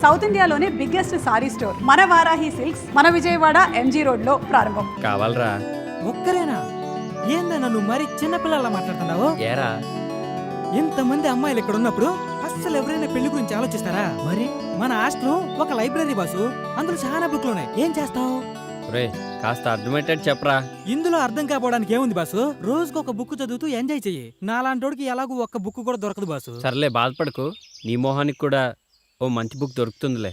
South ఇండియాలోనే biggest sorry store మన Varahi silks మన విజయవాడ ఎంజీ రోడ్ లో ప్రారంభం. కావాలరా? ఒక్కరేనా? ఏందన్నా నువ్వు మరి చిన్నపిల్లలా మాట్లాడుతున్నావు? ఏరా, ఇంతమంది అమ్మాయిలు ఇక్కడ ఉన్నప్పుడు అస్సలు ఎవరైనా పెళ్లి గురించి ఆలోచిస్తారా? మరి మన హాస్టల్ ఒక లైబ్రరీ బాసు, అందులో చాలా బుక్లు ఉన్నాయి. ఏం చేస్తావు? రే కాస్త అర్థమయ్యేటట్టు చెప్పరా. ఇందులో అర్థం కాపోవడానికి ఏముంది బాసు? రోజుకు ఒక బుక్ చదువుతూ ఎంజాయ్ చెయ్యి. నాలాంటోడికి ఎలాగూ ఒక్క బుక్ కూడా దొరకదు బాసు. సర్లే బాధపడకు, నీ మొహానికి కూడా ఓ మంచి బుక్ దొరుకుతుందిలే.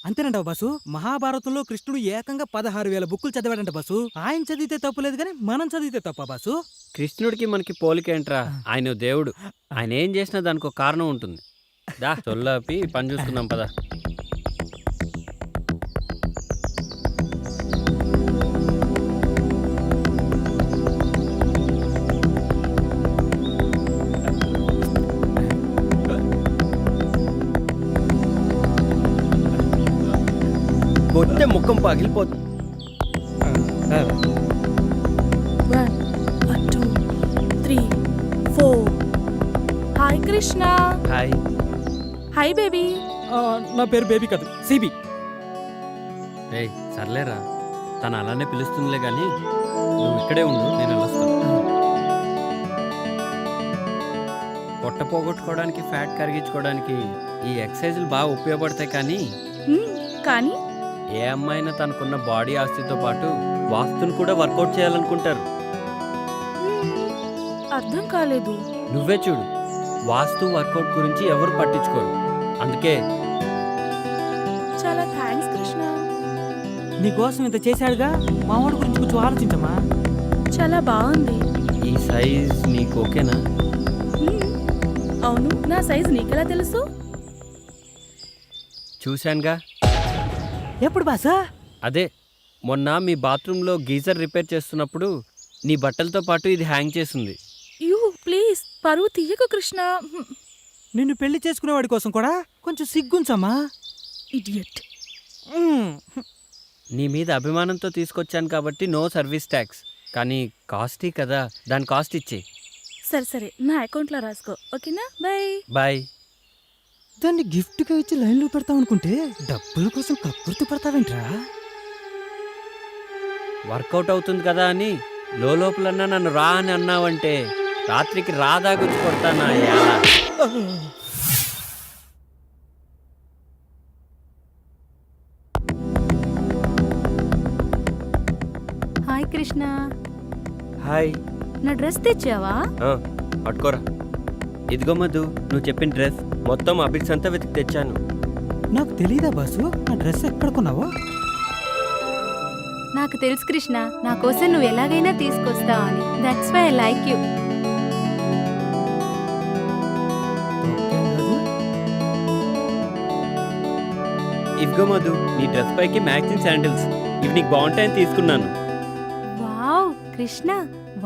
అంతేనంటావు బాసు? మహాభారతంలో కృష్ణుడు ఏకంగా 16,000 బుక్కులు చదివాడంట బాసు. ఆయన చదివితే తప్పు లేదు కానీ మనం చదివితే తప్ప బాసు? కృష్ణుడికి మనకి పోలికేంట్రా? ఆయన దేవుడు, ఆయన ఏం చేసినా దానికి ఒక కారణం ఉంటుంది. దా చొల్లాపి పని చూసుకుందాం పద. కొట్టే ముఖం పగిలిపోతుంది. 1 2 3 4. Hi Krishna. Hi. Hi baby. నా పేరు బేబీ కాదు, సిబి. రే సర్లేరా, తను అలానే పిలుస్తుందిలే కానీ నువ్వు ఇక్కడే ఉండు, నేను వెళ్ళొస్తాను. పొట్ట పోగొట్టుకోవడానికి, ఫ్యాట్ కరిగించుకోవడానికి ఈ ఎక్సర్సైజులు బాగా ఉపయోగపడతాయి. కానీ ఏ అమ్మాయినా తనకున్న బాడీ ఆస్తితో పాటు వాస్తుని కూడా వర్కౌట్ చేయాలనుకుంటారు. అర్థం కాలేదు. నువ్వే చూడు, వాస్తు వర్కౌట్ గురించి ఎవరు పట్టించుకోరు. అందుకే చాలా థ్యాంక్స్ కృష్ణ. నీకోసం ఇంత చేశాడుగా, మా వాడి గురించి కొంచెం ఆలోచించమ్మా. చాలా బాగుంది. ఈ సైజ్ నీకు ఓకేనా? అవును, నా సైజ్ నీకెలా తెలుసు? చూశానుగా. ఎప్పుడు బాసా? అదే మొన్న మీ బాత్రూంలో గీజర్ రిపేర్ చేస్తున్నప్పుడు నీ బట్టలతో పాటు ఇది హ్యాంగ్ చేసింది. యూ ప్లీజ్, పరువు తీయకు కృష్ణ. నిన్ను పెళ్లి చేసుకునేవాడి కోసం కూడా కొంచెం సిగ్గుంచమ్మా. ఇడియట్. నీ మీద అభిమానంతో తీసుకొచ్చాను కాబట్టి నో సర్వీస్ ట్యాక్స్, కానీ కాస్టీ కదా, దాని కాస్ట్ ఇచ్చే. సరే సరే, నా అకౌంట్లో రాసుకో, ఓకేనా? Bye bye. దాన్ని గిఫ్ట్గా ఇచ్చి లైన్లో పెడతావు అనుకుంటే డబ్బుల కోసం కక్కుర్తి పడతావేంట్రా? వర్కౌట్ అవుతుంది కదా అని లోపలన్నా నన్ను రా అని అన్నావంటే రాత్రికి రాదాగుచ్చి కొడతానా? హాయ్ కృష్ణ. హాయ్. నా డ్రెస్ తెచ్చావా? పట్టుకోరా. ఇదిగో మధు, నువ్వు చెప్పిన డ్రెస్ మొత్తం అబిడ్స్ అంతా వెతికి తెచ్చాను. నాకు తెలీదా బాసు ఆ డ్రెస్ ఎక్కడ కొన్నావో? నాకు తెలుసు కృష్ణ, నా కోసం నువ్వు ఎలాగైనా తీసుకొస్తావు అని. That's why I like you. ఇదిగో మధు, నీ డ్రెస్ పైకి మ్యాచింగ్ శాండిల్స్. ఇవి నీకు బాగుంటాయని తీసుకున్నాను. Wow Krishna,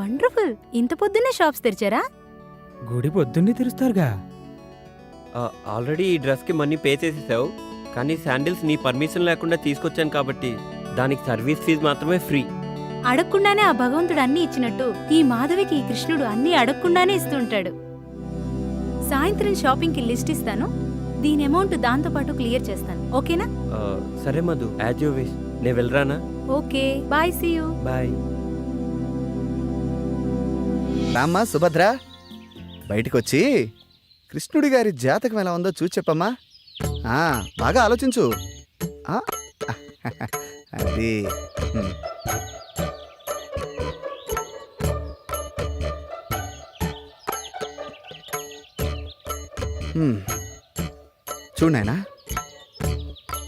wonderful. ఇంత పొద్దున్నే షాప్స్ తెరిచారా? గుడి పొద్దున్నే తెరుస్తారుగా. ఆల్రెడీ ఈ డ్రెస్కి మనీ పే చేసేసావు, కానీ శాండిల్స్ నీ పర్మిషన్ లేకుండా తీసుకొచ్చాను కాబట్టి దానికి సర్వీస్ ఫీజు మాత్రమే ఫ్రీ. అడగకుండానే ఆ భగవంతుడు అన్ని ఇచ్చినట్టు ఈ మాధవికి ఈ కృష్ణుడు అన్ని అడగకుండానే ఇస్తుంటాడు. సాయంత్రం షాపింగ్కి లిస్ట్ ఇస్తాను, దీని అమౌంట్ దాంతో పాటు క్లియర్ చేస్తాను, ఓకేనా? సరే మధు, యాజ్ యూ విష్. నేను వెళ్ళరానా? Okay bye, see you. Bye. రామ్మా సుభద్ర, బయటకొచ్చి కృష్ణుడి గారి జాతకం ఎలా ఉందో చూసి చెప్పమ్మా. బాగా ఆలోచించు. అది చూడైనా,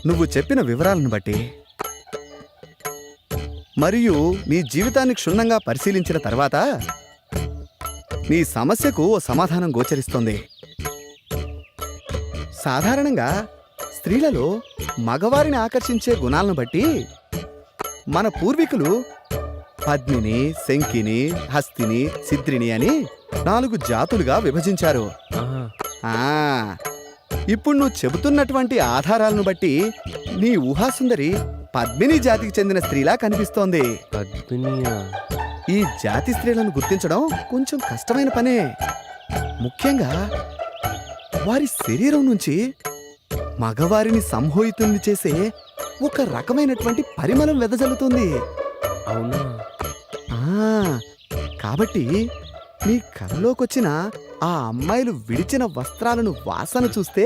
నువ్వు చెప్పిన వివరాలను బట్టి మరియు నీ జీవితాన్ని క్షుణ్ణంగా పరిశీలించిన తర్వాత నీ సమస్యకు ఓ సమాధానం గోచరిస్తోంది. సాధారణంగా స్త్రీలలో మగవారిని ఆకర్షించే గుణాలను బట్టి మన పూర్వీకులు పద్మిని, శంకిని, హస్తిని, సిద్రిని అని 4 జాతులుగా విభజించారు. ఇప్పుడు నువ్వు చెబుతున్నటువంటి ఆధారాలను బట్టి నీ ఊహాసుందరి పద్మిని జాతికి చెందిన స్త్రీలా కనిపిస్తోంది. ఈ జాతి స్త్రీలను గుర్తించడం కొంచెం కష్టమైన పనే. ముఖ్యంగా వారి శరీరం నుంచి మగవారిని సంమోహితుల్ని చేసే ఒక రకమైనటువంటి పరిమళం వెదజల్లుతుంది. అవునా? ఆ, కాబట్టి నీ కలలోకొచ్చిన ఆ అమ్మాయిలు విడిచిన వస్త్రాలను వాసన చూస్తే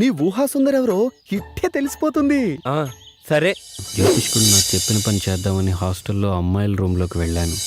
నీ ఊహాసుందరెవరో ఇట్టే తెలిసిపోతుంది. సరే. జ్యోతిష్కుడు నాకు చెప్పిన పని చేద్దామని హాస్టల్లో అమ్మాయిల రూమ్లోకి వెళ్ళాను.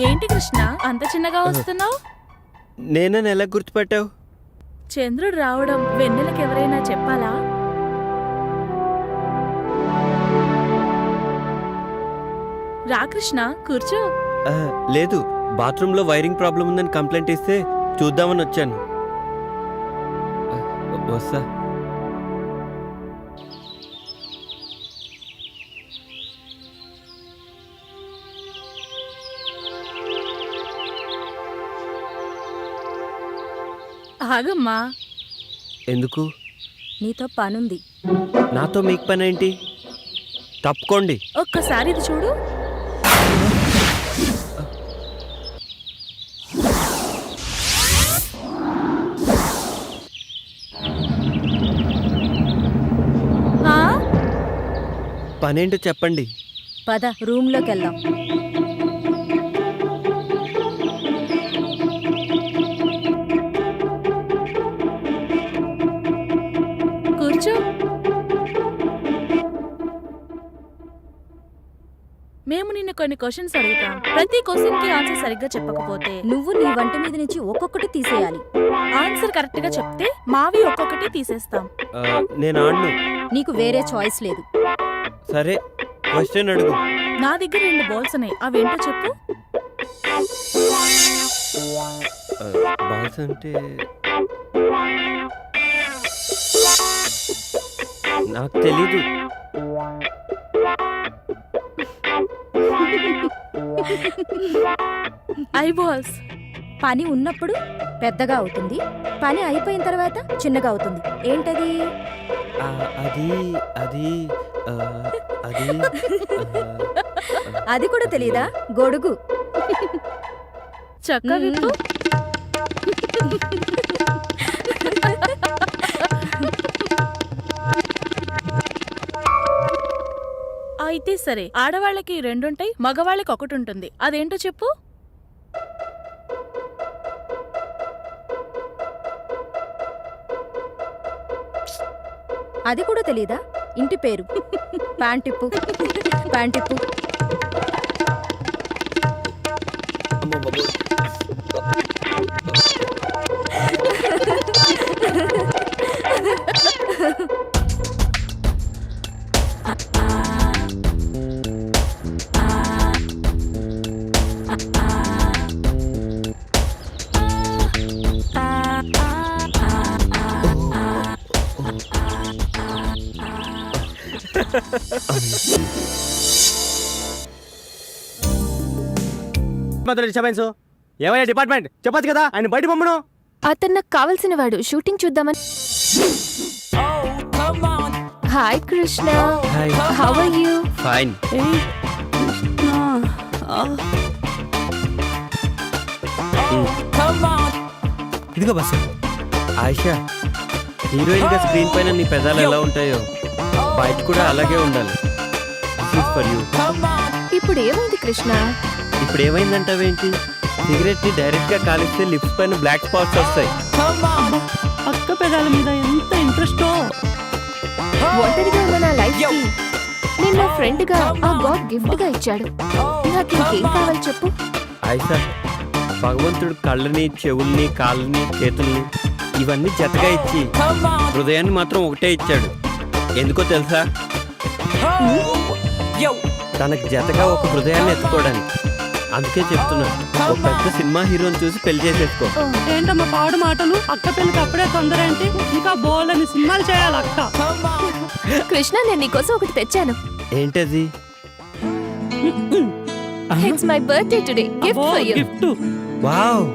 ఏంటి కృష్ణ అంత చిన్నగా వస్తున్నావు? నేనని ఎలా గుర్తుపెట్టావు? చంద్రుడు రావడం వెన్నెలకు ఎవరైనా చెప్పాలా? రా కృష్ణ, కూర్చో. లేదు, బాత్రూంలో వైరింగ్ ప్రాబ్లం ఉందని కంప్లైంట్ ఇస్తే చూద్దామని వచ్చాను. వస్తా. ఆగమ్మా. ఎందుకు? నీతో పనుంది. నాతో మీకు పని ఏంటి? తప్పుకోండి. ఒక్కసారి ఇది చూడు. పనేంటో చెప్పండి. పద రూమ్లోకి వెళ్దాం. కూర్చో. మేము నిన్ను కొన్ని క్వశ్చన్స్ అడుగుతాం. ప్రతి క్వశ్చన్ కి ఆన్సర్ సరిగ్గా చెప్పకపోతే నువ్వు నీ వంట మీద నుంచి ఒక్కొక్కటి తీసేయాలి. ఆన్సర్ కరెక్ట్ గా చెప్తే మావి ఒక్కొక్కటి తీసేస్తాం. నేను ఆడను. నీకు వేరే చాయిస్ లేదు. సరే, క్వశ్చన్ అడుగు. నా దగ్గర 2 బాల్స్ ఉన్నాయి, అవేంటో చెప్పు. బాల్స్ అంటే నాకు తెలీదు. I balls. పని ఉన్నప్పుడు పెద్దగా అవుతుంది, పని అయిపోయిన తర్వాత చిన్నగా అవుతుంది. ఏంటది? అది అది అది అది కూడా తెలీదా? గొడుగు. చక్క విప్పు. అయితే సరే, ఆడవాళ్ళకి 2 ఉంటాయి, మగవాళ్ళకి 1 ఉంటుంది. అదేంటో చెప్పు. అది కూడా తెలీదా? ఇంటి పేరు. ప్యాంటిప్పు. ప్యాంటిప్పు. ఏమయ్యా డిపార్ట్మెంట్ చెప్పచ్చు కదా, ఆయన బయట పంపను. అతను నాకు కావలసిన వాడు. షూటింగ్ చూద్దామని. Hi Krishna, how are you? Fine. ఇదిగో బస్సు. ఆయిషా, హీరోయిన్ గా స్క్రీన్ పైన నీ పెదాలు ఎలా ఉంటాయో బయట కూడా అలాగే ఉండాలి. For you. ఇప్పుడు ఏమైంది కృష్ణ? ఇప్పుడు ఏమైందంటావేంటి? సిగరెట్ ని డైరెక్ట్ గా కాలిస్తే లిప్స్ పైన బ్లాక్ స్పాట్స్ వస్తాయి. అక్క పెదాల మీద ఎంత ఇంట్రెస్టో. ఒంటరిగా ఉన్న నా లైఫ్ కి నేను నా ఫ్రెండ్ గా ఆ గాడ్ గిఫ్ట్ గా ఇచ్చాడు. నాకు ఇంకేం కావాలి చెప్పు? ఐసా, భగవంతుడు కళ్ళని, చెవుల్ని, కాళ్ళని, చేతుల్ని ఇవన్నీ జతగా ఇచ్చి హృదయాన్ని మాత్రం ఒకటే ఇచ్చాడు. ఎందుకో తెలుసా? తనకు జతగా ఒక హృదయాన్ని ఎత్తుకోవడానికి. అందుకే చెప్తున్నా, ఒక పెద్ద సినిమా హీరోని చూసి పెళ్లి చేసేసుకో. ఏంటమ్మా పాడు మాటలు? అక్క పెళ్ళికి అప్పుడే తొందర ఏంటి? ఇంకా బోలని సినిమాలు చేయాలి అక్క. కృష్ణ, నేను నీకోసం ఒకటి తెచ్చాను. ఏంటది? It's my birthday today. Gift for you. Gift. Wow,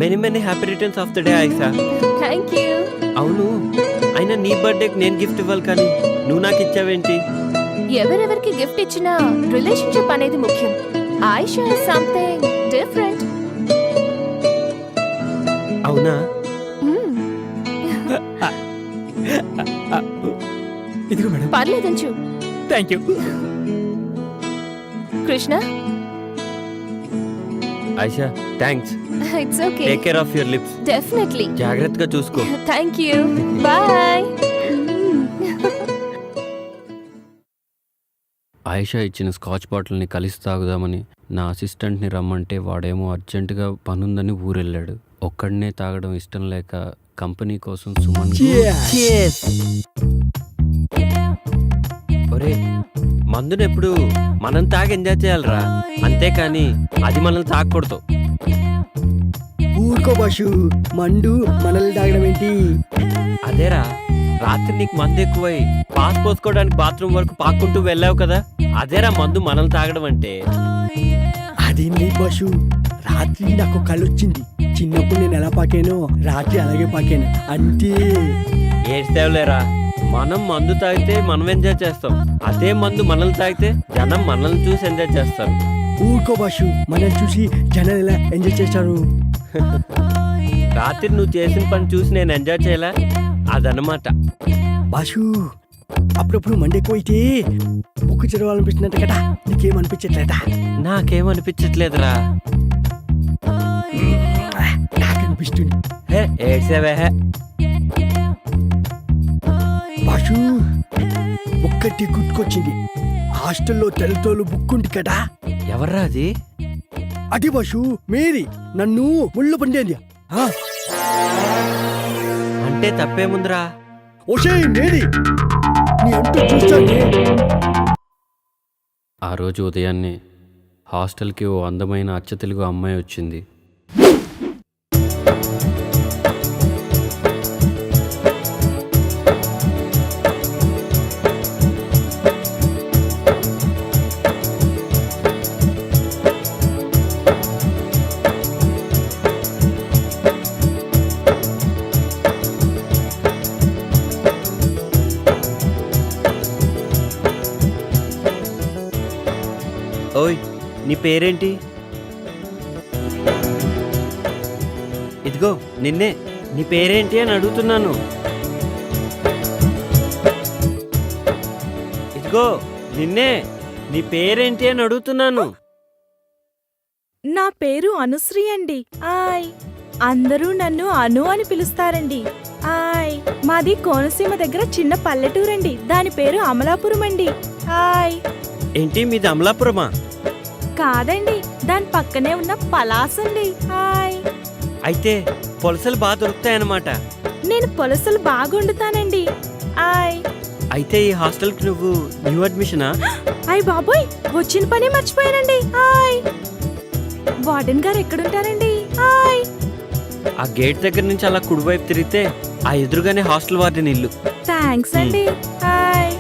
many many happy returns of the day Aisha. Thank you. అవును, అయినా నీ బర్త్డేకి నేను గిఫ్ట్ ఇవ్వాలి కానీ నువ్వు నాకు ఇచ్చావేంటి? ఎవరెవరికి గిఫ్ట్ ఇచ్చినా రిలేషన్షిప్ అనేది ముఖ్యం. Ayesha is something different. అవునా? ఇదిగో మేడం. పర్లేదంచు. థ్యాంక్ యూ. Krishna, Aisha, thanks. It's okay. Take care of your lips. Definitely. జాగ్రత్తగా చూసుకో. Thank you. బాయ్. ఆయిషా ఇచ్చిన స్కాచ్ బాటిల్ని కలిసి తాగుదామని నా అసిస్టెంట్ని రమ్మంటే వాడేమో అర్జెంటుగా పనుందని ఊరెళ్ళాడు. ఒక్కడనే తాగడం ఇష్టం లేక కంపెనీ కోసం సుమన్ ఒరే, మందుని ఎప్పుడు మనం తాగి ఎంజాయ్ చేయాలరా, అంతేకాని అది మనల్ని తాగకూడదు. ఊరుకో బాషు, మండు మనల్ని తాగడం ఏంటి? అదేరా, రాత్రి నీకు మందు ఎక్కువై పాస్ పోసుకోవడానికి బాత్రూమ్ వరకు పాక్కుంటూ వెళ్ళావు కదా, అదేరా మందు మనల్ని తాగడం అంటే. అదేంటి బాషు, రాత్రి నాకు కళ్ళు వచ్చింది. చిన్నప్పుడు నేను ఎలా పాకానో రాత్రి అలాగే పాకాను అంతే. ఏడ్చేవలేరా, మనం మందు తాగితే మనం ఎంజాయ్ చేస్తాం, అదే మందు మనల్ని తాగితే జనం మనల్ని చూసి ఎంజాయ్ చేస్తారు. ఊరుకో బాషు, మనల్ని చూసి జనాలు ఎలా ఎంజాయ్ చేస్తారు? రాత్రి నువ్వు చేసిన పని చూసి నేను ఎంజాయ్ చేయలే, అదనమాట. బాషు, అప్పుడప్పుడు మండి ఎక్కువైతే బుక్కు చదవాలనిపిస్తున్నట్ట కదా, నీకేమనిపించట్లేదా? నాకేమనిపించట్లేదురా. నాకు అనిపిస్తుంది. హే, ఏడ్చేవే. బాషు, ఒక్కటి గుర్తుకొచ్చింది. హాస్టల్లో తెల్లతోలు బుక్ ఉంది కదా, ఎవర్రా అది? అది బాషు మేరీ నన్ను ముళ్ళు పండేది. అంటే తప్పేముందిరా? ఓషే మేరీ, నీ అంటూ చూస్తానే. ఆ రోజు ఉదయాన్నే హాస్టల్కి ఓ అందమైన అచ్చ తెలుగు అమ్మాయి వచ్చింది. ఓయ్, నీ పేరేంటి? ఇదిగో నిన్నే, నీ పేరేంటి అని అడుగుతున్నాను. ఇదిగో నిన్నే, నీ పేరేంటి అని అడుగుతున్నాను. నా పేరు అనుశ్రీ అండి. ఆయ్, అందరూ నన్ను అను అని పిలుస్తారండి. ఆయ్, మాది కోనసీమ దగ్గర చిన్న పల్లెటూరండి. దాని పేరు అమలాపురం అండి. ఆయ్. ఏంటి మీది అమలాపురమా? కాదండి, దాని పక్కనే ఉన్న పలాస్ అండి. ఆయ్. అయితే పొలసలు బాగా దొరుకుతాయన్నమాట. నేను పులసలు బాగా వండుతానండి. ఆయ్. అయితే ఈ హాస్టల్కి నువ్వు న్యూ అడ్మిషనా? ఆయ్ బాబోయ్, వచ్చిన పని మర్చిపోయానండి. ఆయ్. వార్డెన్ గారు ఎక్కడుంటారండి? ఆయ్. ఆ గేట్ దగ్గర నుంచి అలా కుడివైపు తిరిగితే ఆ ఎదురుగానే హాస్టల్ వార్డెన్ ఇల్లు. థ్యాంక్స్ అండి. ఆయ్.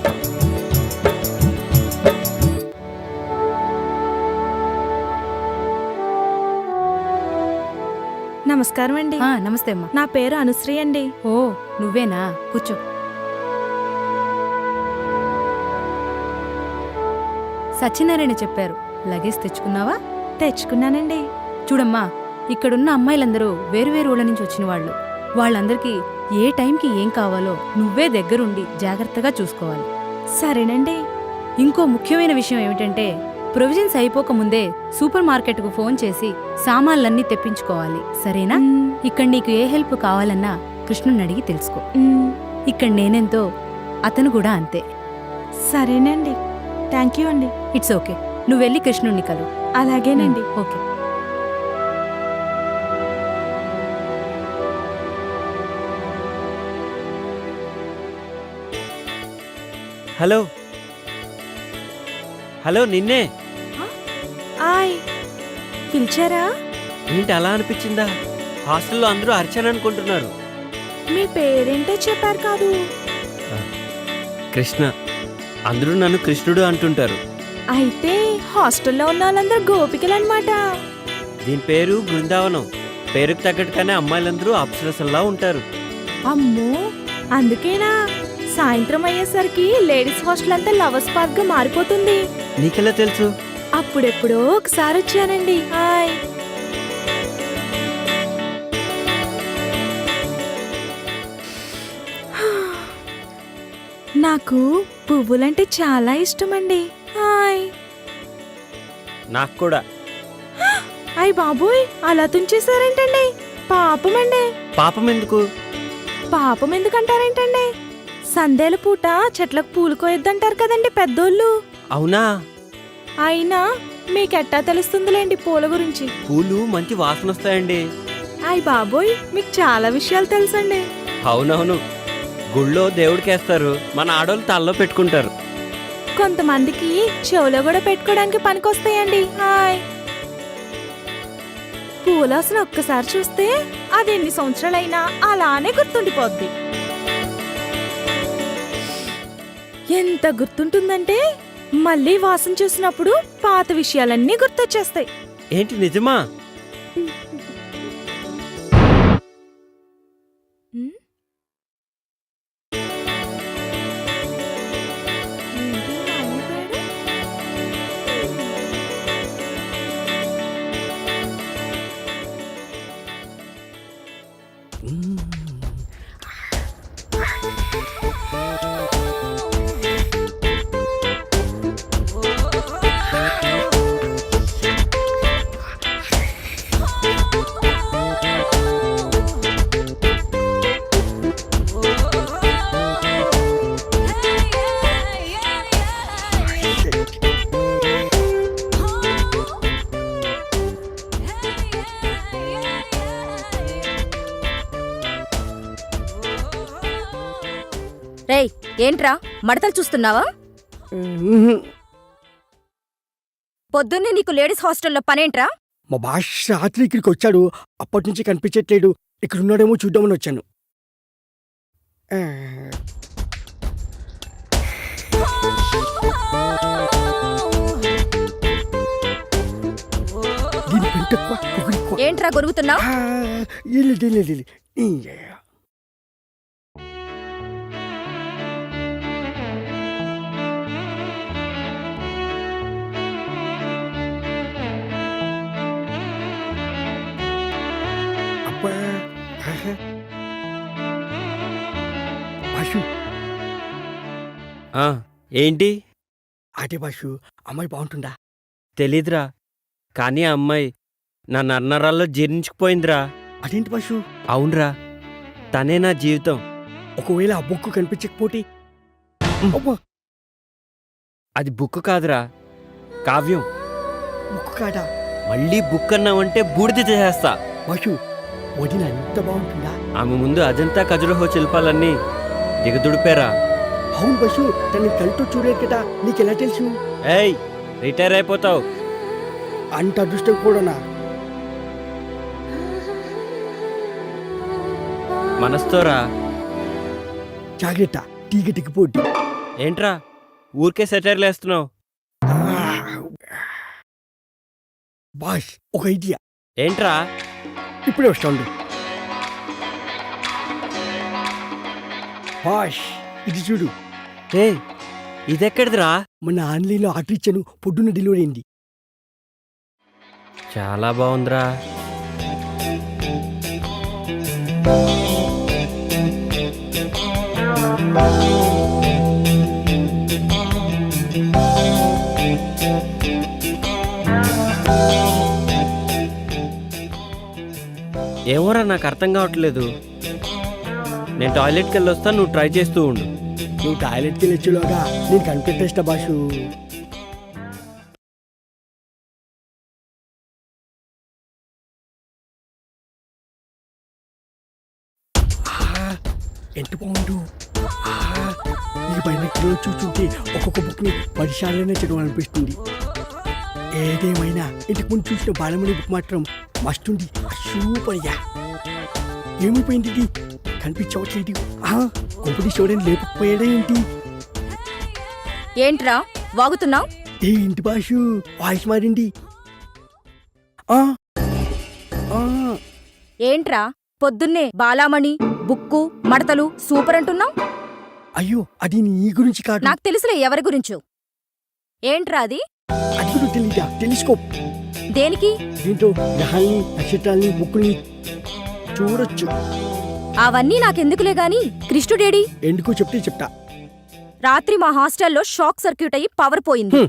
నమస్కారం అండి. నమస్తే అమ్మా. నా పేరు అనుశ్రీ అండి. ఓ, నువ్వేనా? కూర్చో. సత్యనారాయణ చెప్పారు. లగేజ్ తెచ్చుకున్నావా? తెచ్చుకున్నానండి. చూడమ్మా, ఇక్కడున్న అమ్మాయిలందరూ వేరువేరు ఊళ్ళ నుంచి వచ్చిన వాళ్ళు. వాళ్ళందరికీ ఏ టైంకి ఏం కావాలో నువ్వే దగ్గరుండి జాగ్రత్తగా చూసుకోవాలి. సరేనండి. ఇంకో ముఖ్యమైన విషయం ఏమిటంటే ప్రొవిజన్స్ అయిపోకముందే సూపర్ మార్కెట్కు ఫోన్ చేసి సామాన్లన్నీ తెప్పించుకోవాలి. సరేనా? ఇక్కడ నీకు ఏ హెల్ప్ కావాలన్నా కృష్ణుని అడిగి తెలుసుకో. ఇక్కడ నేనెంతో అతను కూడా అంతే. సరేనండి. థ్యాంక్ యూ అండి. It's okay. నువ్వు వెళ్ళి కృష్ణుణ్ణి కలు. అలాగేనండి. ఓకే. హలో హలో, నిన్నే. ఆయ్, పిలిచారా? ఏంటి అలా అనిపించిందా? హాస్టల్లో అందరూ అర్చన అనుకుంటున్నారు. మీ పేరేంటో చెప్పారు కాదు. కృష్ణ. అందరూ నన్ను కృష్ణుడు అంటుంటారు. అయితే హాస్టల్లో ఉన్న వాళ్ళందరూ గోపికలన్నమాట. దీని పేరు బృందావనం. పేరుకు తగ్గట్టుగానే అమ్మాయిలందరూ అప్సరసల్లా ఉంటారు. అమ్మో, అందుకేనా సాయంత్రం అయ్యేసరికి లేడీస్ హాస్టల్ అంతా లవర్స్ పార్క్ గా మారిపోతుంది? నీకెలా తెలుసు? అప్పుడెప్పుడో ఒకసారి వచ్చానండి. హాయ్. నాకు పువ్వులంటే చాలా ఇష్టమండి. హాయ్. నాకు కూడా. అయ్ బాబోయ్, అలా తుంచేశారేంటండి? పాపమండి. పాపం ఎందుకు? పాపం ఎందుకంటారేంటండి? సందేల పూట చెట్లకు పూలు కోయొద్దంటారు కదండి పెద్దోళ్ళు. అవునా? అయినా మీకెట్టా తెలుస్తుందిలేండి పూల గురించి. పూలు మంచి వాసన వస్తాయండి. అయ్ బాబోయ్, మీకు చాలా విషయాలు తెలుసండి. అవునవును. గుళ్ళో దేవుడికేస్తారు, మన ఆడోళ్ళు తలలో పెట్టుకుంటారు. కొంతమందికి చెవులో కూడా పెట్టుకోవడానికి పనికొస్తాయండి. హాయ్. పూలాసన ఒక్కసారి చూస్తే అది ఎన్ని సంవత్సరాలైనా అలానే గుర్తుండిపోద్ది. ఎంత గుర్తుంటుందంటే మళ్ళీ వాసన చూసినప్పుడు పాత విషయాలన్నీ గుర్తొచ్చేస్తాయి. ఏంటి నిజమా? రేయ్, ఏంట్రా మడతలు చూస్తున్నావా? పొద్దున్నే నీకు లేడీస్ హాస్టల్లో పనేంట్రా? మా బాష్ రాత్రి ఇక్కడికి వచ్చాడు. అప్పటి నుంచి కనిపించట్లేడు. ఇక్కడ ఉన్నాడేమో చూద్దామని వచ్చాను. ఏంట్రా గొరుగుతున్నావు? బాషు, ఏంటి? అదే బాషు, అమ్మాయి బాగుంటుందా? తెలీదురా, కానీ ఆ అమ్మాయి నా నర్నరాల్లో జీర్ణించుకుపోయిందిరా. అదేంటి బాషు? అవునరా, తనే నా జీవితం. ఒకవేళ ఆ బుక్ కనిపించకపోతే? అది బుక్ కాదురా, కావ్యం. బుక్ కాదా? మళ్ళీ బుక్ అన్నావంటే బూడిద చేసేస్తా. బాషు, వదిన ఎంత బాగుంటుందా? ఆమె ముందు అజంతా ఖజురహో శిల్పాలన్నీ దిగదుడిపారా. అవును బస్సు, తనని కళ్ళతో చూడలేదు కదా, నీకెలా తెలుసు? ఏయ్, రిటైర్ అయిపోతావు. అంత అదృష్టం కూడానా? మనస్తోరా. జాగ్రత్త, తీగ దిగిపోద్ది. ఏంట్రా ఊరికే సెటైర్లు వేస్తున్నావు? బాష్, ఒక ఐడియా. ఏంట్రా? ఇప్పుడే వస్తాండు. బాష్, ఇది చూడు. ఏ, ఇదెక్కడిదిరా? మన ఆన్లైన్లో ఆర్డర్ ఇచ్చాను, పొద్దున్న డెలివరీ అయింది. ఏమోరా నాకు అర్థం కావట్లేదు. నేను టాయిలెట్కి వెళ్ళి వస్తాను, నువ్వు ట్రై చేస్తూ ఉండు. నువ్వు టాయిలెట్కి వెళ్ళొచ్చులోగా నేను కనిపెట్టేస్తా బాసు. ఎంత బాగుండు. ఈ బైనెక్లో చూస్తుంటే ఒక్కొక్క బుక్ని 10 సార్లైనా చదవాలనిపిస్తుంది. ఏదేమైనా ఇంటికి ముందు చూసిన బాలమణి బుక్ మాత్రం మస్తుంది. సూపర్గా ఏమైపోయింది ఇది? కనిపించవట్లేదు. కొంపటి చూడని లేకపోయాడా ఏంటి? ఏంట్రా వాగుతున్నావు? ఏంటి బాసు వాయిస్ మారింది? ఆ, ఆ, ఏంట్రా పొద్దున్నే బాలామణి బుక్కు మడతలు సూపర్ అంటున్నావు? అయ్యో అది నీ గురించి కాదు. నాకు తెలుసులే ఎవరి గురించో. ఏంట్రా అది? అది కూడా తెలీదా? టెలిస్కోప్. దేనికి? దీంతో గ్రహాల్ని నక్షత్రాల్ని బుక్కుల్ని చూడొచ్చు. అవన్నీ నాకెందుకులే గాని కృష్ణుడేడి? ఎందుకో చెప్తే చెప్తా. రాత్రి మా హాస్టల్లో షాక్ సర్క్యూట్ అయ్యి పవర్ పోయింది.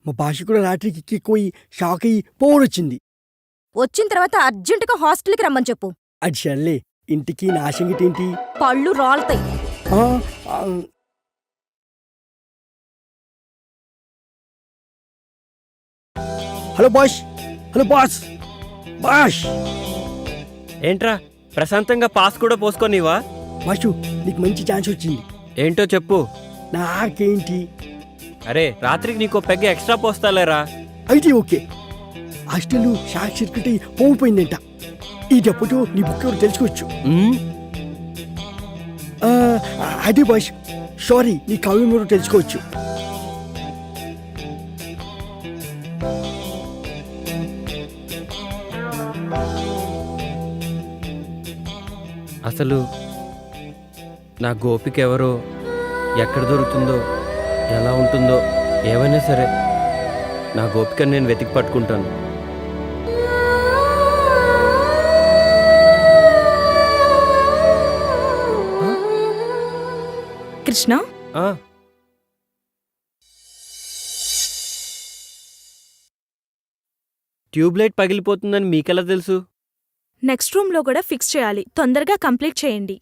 మా భాష కూడా రాత్రికి ఎక్కిపోయి షాక్ అయ్యి పోవడొచ్చింది. వచ్చిన తర్వాత అర్జెంటుగా హాస్టల్కి రమ్మని చెప్పు. అది సర్లే, ఇంటికి నా సంగతి ఏంటి? పళ్ళు రాలుతాయి. ఆ, ఆ, hello boss. Hello boss. Boss ఏంట్రా ప్రశాంతంగా పాస్ కూడా పోసుకోనివా? బాసు నీకు మంచి ఛాన్స్ వచ్చింది. ఏంటో చెప్పు. నాకేంటి? అరే రాత్రికి నీకో పెగ్గ ఎక్స్ట్రా పోస్తాలేరా. అయితే ఓకే. హాస్టల్ షాక్ సర్క్యూట్ అయ్యి పోయిపోయిందంట. ఈ దెబ్బతో నీ బుక్ ఎవరు తెలుసుకోవచ్చు. అదే బాస్, సారీ, నీ కావ్యం ఎవరు తెలుసుకోవచ్చు. అసలు నా గోపిక ఎవరో, ఎక్కడ దొరుకుతుందో, ఎలా ఉంటుందో ఏమైనా సరే నా గోపికను నేను వెతికి పట్టుకుంటాను. కృష్ణ, ఆ, ట్యూబ్లైట్ పగిలిపోతుందని మీకెలా తెలుసు? నెక్స్ట్ రూమ్ లో కూడా ఫిక్స్ చేయాలి. తొందరగా కంప్లీట్ చేయండి.